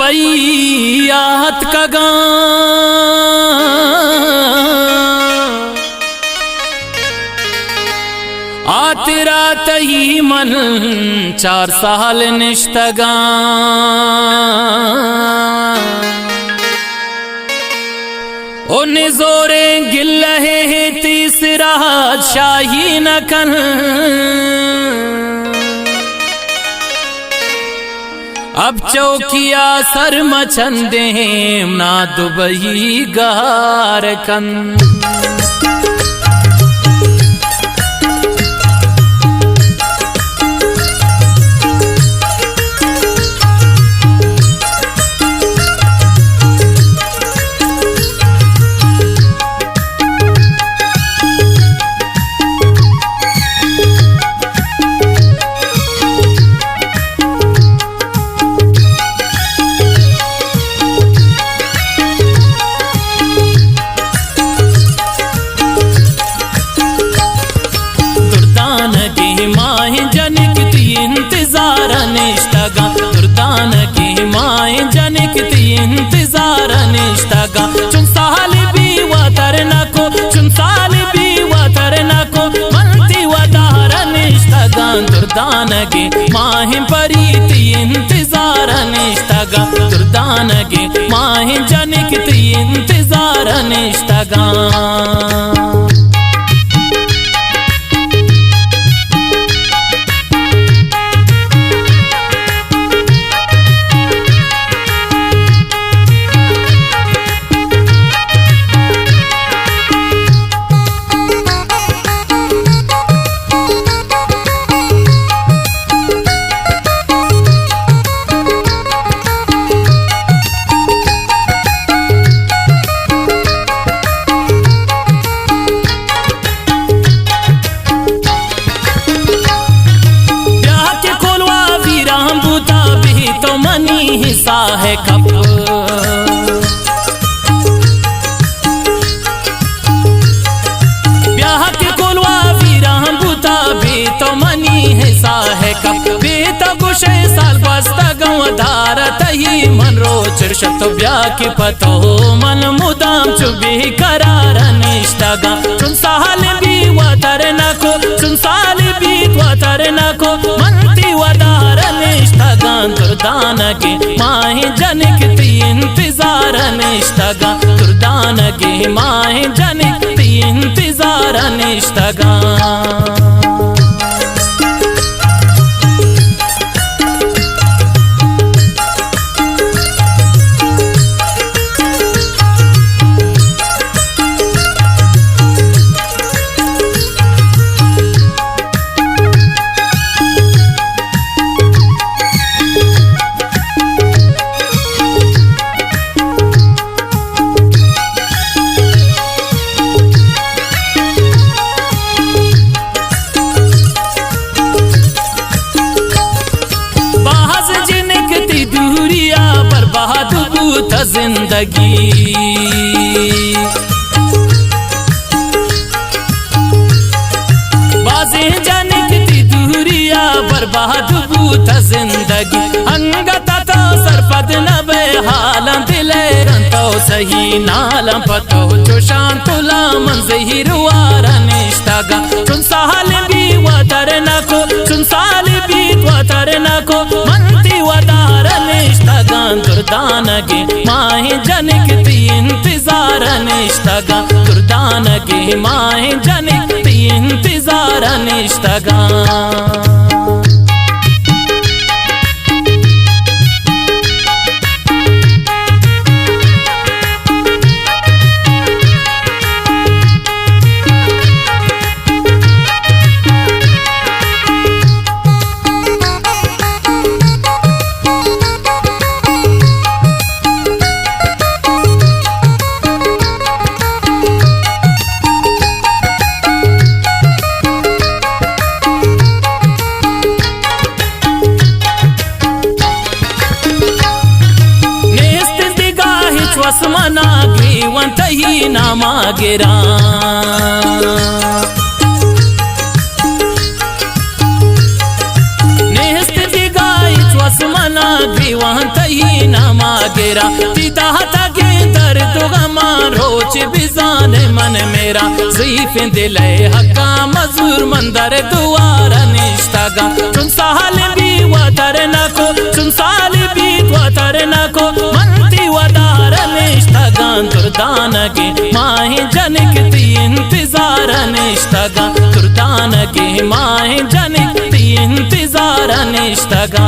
Dubai आहत कगा आतिरा तही मन 4 साल निश्तगा ओ निजोरे गिल्लहे है तीसरा शाही न कन अब चौकिया सर मचंदे ना दुबई गार कन इंतजार निष्ठगा दुर्दान की माए जनिक इंतजार निष्ठगा चुनसाल भी वतर नको चुनसाल भी वतर नको मनती वदार निष्ठगा दुर्दान के माहे परीति इंतजार निष्ठगा दुर्दान के माहे जनिक इंतजार निष्ठगा हिस्सा है कब ब्याह के कोलवा वीरा बुता भी तो मनी हिस्सा है कब बेता गुशे साल बस्ता गवधार तही मन रो चिरशत ब्याह के पतो मन मुदाम चुबी करार निष्ठगा चुन साल भी वतर नको चुन साल भी वतर नको मनती वदार निष्ठगा दुर्दान के माहे जनिक इंतजार निष्ठगा दुर्दान के माहे जनिक इंतजार निष्ठगा जिंदगी बाजे जाने की दूरिया बर्बाद बूता जिंदगी अंगता तो सरपद न बे हाल दिले रंतो सही नालम पतो जो शांतुला मंजहिर वारा निष्ठगा चुन साल भी वतर नको चुन साल भी वतर नको मनती वदार निष्ठगा दुर्दान के माहे जनिक इंतजार निष्ठगा दुर्दान के माहे जनिक इंतजार निष्ठगा वसमना ग्रीवंत ही नामा गिरा नेस्त दिगाई वसमना ग्रीवंत ही नामा तेरा दीदा तगे दर्द गमा रोच बिजान मन मेरा ज़ईफ़ दिल हका मजूर मंदर दुआरा निश्तगा चुन साल भी वतर नको चुन साल भी वतर नको मंती वदार निश्तगा दुर्दान के माहे जनिक ती इंतजार निश्तगा दुर्दान के माहे जनिक ती इंतजार निश्तगा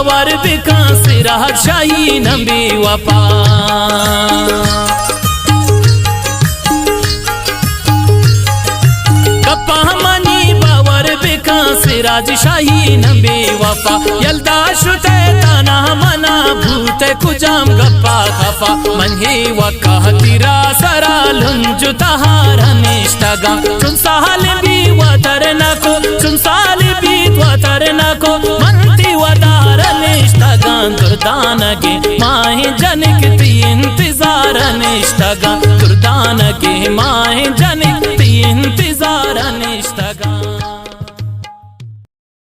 वर बिका सिरा शाही नबी वफा गप्पा मनी बावर बिका सिराज शाही नबी वफा यल्दा शुते तना मना भूत कुजाम गप्पा खफा मन ही वका तिरा सरा लुंजु तहारा निश्तगा चुन साल भी वतर नको चुन साल भी वतर नको मनती वदार निश्तगा दुर्दान के माहे जनिक ती इंतजार निश्तगा दुर्दान के माहे जनिक ती